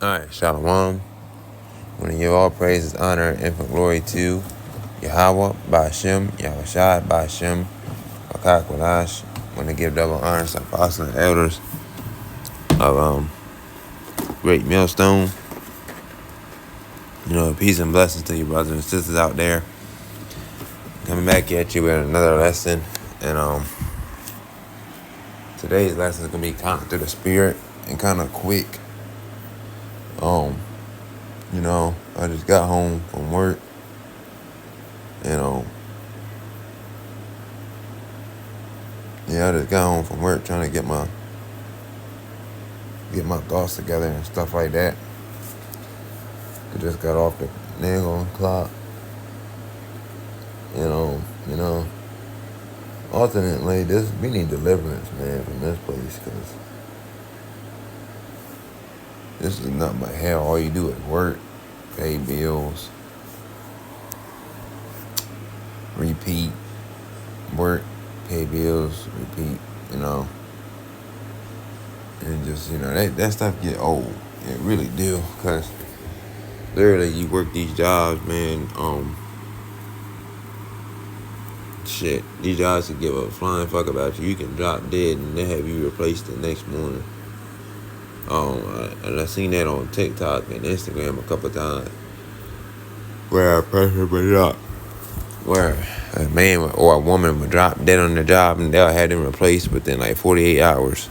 Alright, Shalom. I want to give all praises, honor, and infinite glory to Yahweh, Ba'ashem, Yahushai, Ba'ashem, Makak, Wadash. I want to give double honor to apostles and elders of Great Millstone. Peace and blessings to you brothers and sisters out there. Coming back at you with another lesson. And today's lesson is going to be kind of through the spirit and kind of quick. I just got home from work. And I just got home from work trying to get my thoughts together and stuff like that. I just got off the nail clock. Ultimately, we need deliverance, man, from this place, because this is nothing but hell. All you do is work, pay bills, repeat, work, pay bills, repeat, and just, that stuff get old. It really do, because literally you work these jobs, man, these jobs can give a flying fuck about you. You can drop dead and they have you replaced the next morning. And I seen that on TikTok and Instagram a couple times, where a person would drop, where a man or a woman would drop dead on the job and they'll have them replaced within like 48 hours.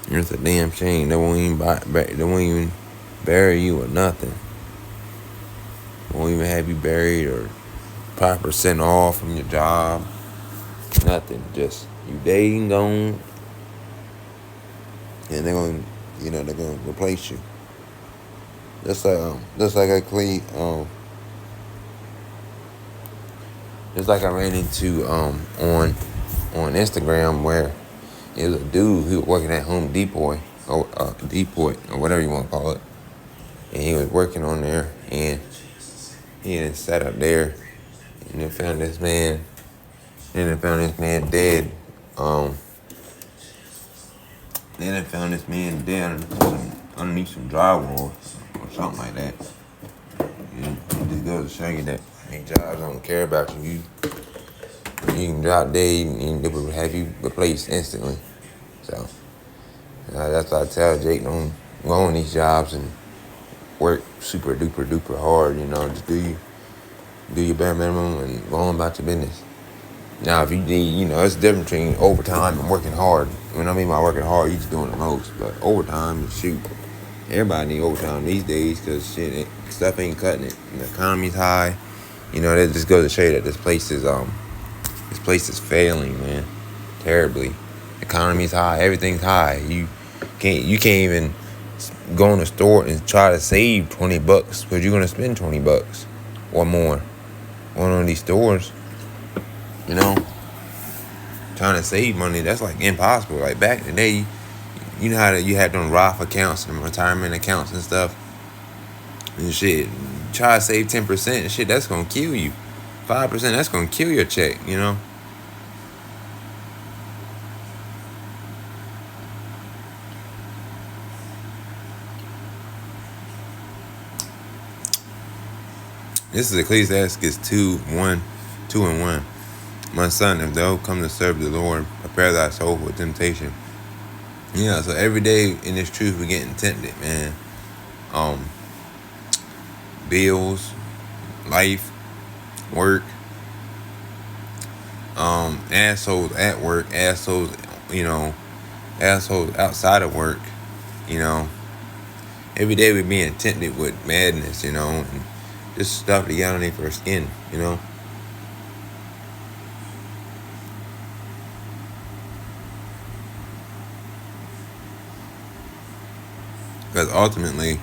And it's a damn shame. They won't even bury you or nothing. They won't even have you buried or proper sent off from your job. Nothing. Just you dead and gone. And they're gonna replace you. Just like I ran into on Instagram, where it was a dude who was working at Home Depot or whatever you want to call it, and he was working on there, and he had sat up there, and they found this man. Then they found this man dead. Then they found this man dead underneath some drywall or something like that. It just goes to show you that these jobs don't care about you. You can drop dead and they will have you replaced instantly. So that's why I tell Jake, don't go on these jobs and work super duper hard. Just do your bare minimum and go on about your business. Now, if you need, it's different between overtime and working hard. When I mean by working hard, you're just doing the most. But overtime, shoot, everybody need overtime these days, because stuff ain't cutting it. And the economy's high. That just goes to show you that this place is failing, man, terribly. The economy's high, everything's high. You can't even go in the store and try to save $20, because you're gonna spend $20 or more on one of these stores. Trying to save money, that's like impossible. Like back in the day, you know how you had them Roth accounts and retirement accounts and stuff and shit. Try to save 10% and shit, that's gonna kill you. 5%, that's gonna kill your check, This is Ecclesiastes 2:1. My son, if thou come to serve the Lord, prepare thy soul for temptation. So every day in this truth, we're getting tempted, man. Bills, life, work, assholes at work, assholes outside of work, Every day we're being tempted with madness, and just stuff to get underneath our skin, Because ultimately,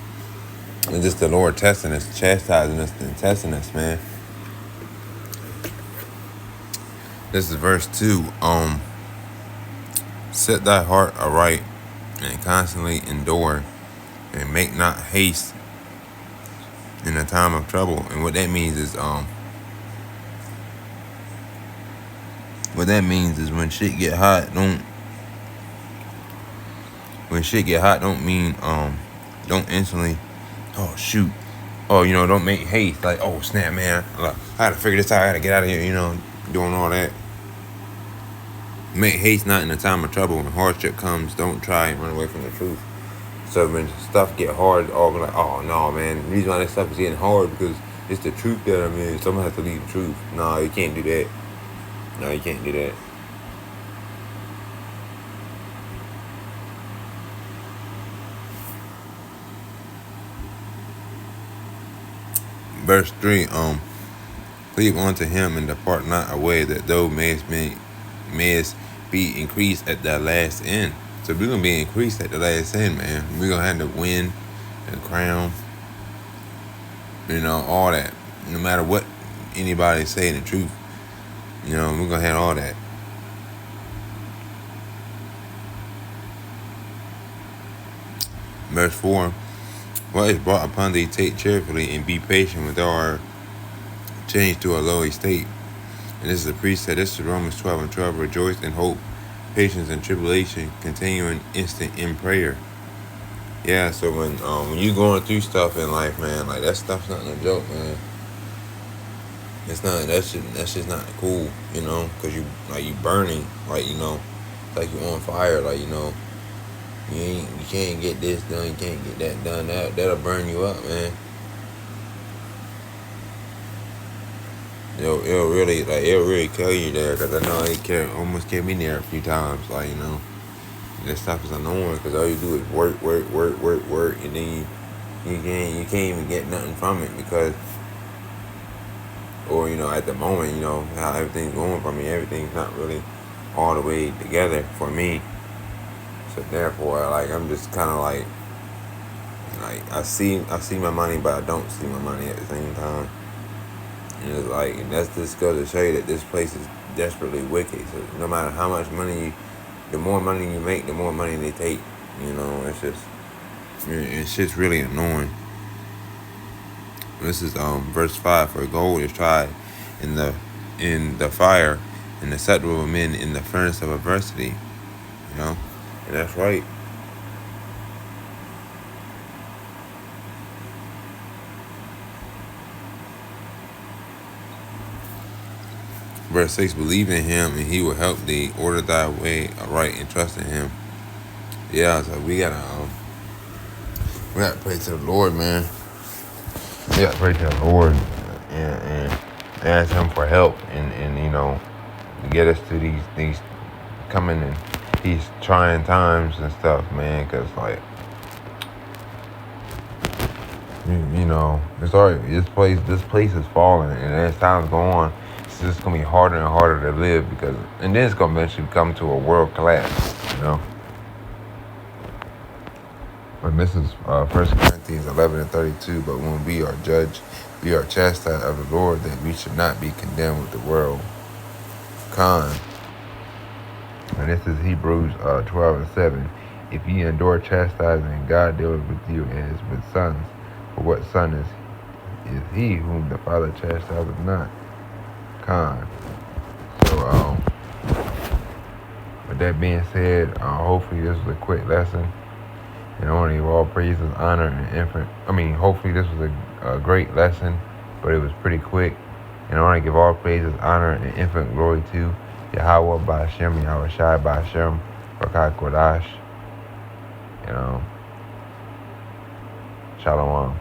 it's just the Lord testing us, chastising us, and testing us, man. This is verse 2. Set thy heart aright, and constantly endure, and make not haste in a time of trouble. And what that means is, when shit get hot, when shit get hot, don't instantly, oh shoot, oh don't make haste like, oh snap, man, like, I gotta figure this out, I gotta get out of here, doing all that. Make haste not in a time of trouble. When hardship comes, don't try and run away from the truth. So when stuff get hard, all be like, oh no, man, the reason why this stuff is getting hard because it's the truth that I'm in. Someone has to lead the truth. No, you can't do that. No, you can't do that. Verse 3, cleave unto him and depart not away, that thou mayest be increased at thy last end. So we're gonna be increased at the last end, man. We're gonna have the win, the crown, all that. No matter what anybody saying the truth, we're gonna have all that. Verse 4, what is brought upon thee, take cheerfully, and be patient with our change to a low estate. And this is the precept. This is Romans 12:12. Rejoice in hope, patience in tribulation, continuing instant in prayer. Yeah, so when you going through stuff in life, man, like that stuff's not no joke, man. It's not, that's just not cool, because you burning, like, it's like you on fire, like, you can't get this done, you can't get that done, that'll burn you up, man. It'll really kill you there, because I know it almost kept me there a few times, like, that stuff is annoying, because all you do is work, and then you can't even get nothing from it, because, or, at the moment, how everything's going for me, everything's not really all the way together for me. So therefore, like, I'm just kind of like I see my money, but I don't see my money at the same time. And it's like, and that's just goes to show you that this place is desperately wicked. So no matter how much money the more money you make, the more money they take. It's just really annoying. This is verse 5. For gold is tried in the fire, and the acceptable of men in the furnace of adversity. And that's right. Verse 6, believe in him and he will help thee. Order thy way aright and trust in him. Yeah, so we gotta pray to the Lord, man. We gotta pray to the Lord and ask him for help and to get us to these coming in these trying times and stuff, man, because like it's already this place is falling, and as times go on, it's just gonna be harder and harder to live, because and then it's gonna eventually come to a world collapse, But this is 1 Corinthians 11:32. But when we are judged, we are chastised of the Lord, that we should not be condemned with the world. And this is Hebrews 12:7. If ye endure chastising, God dealeth with you as with sons. For what son is he whom the Father chastiseth not? So, with that being said, hopefully this was a quick lesson. And I want to give all praises, honor, and hopefully this was a great lesson, but it was pretty quick. And I want to give all praises, honor, and infinite glory to Yahweh Ba'Shem, Yahweh Shai Ba'Shem, Rakat Kodash. Shalom.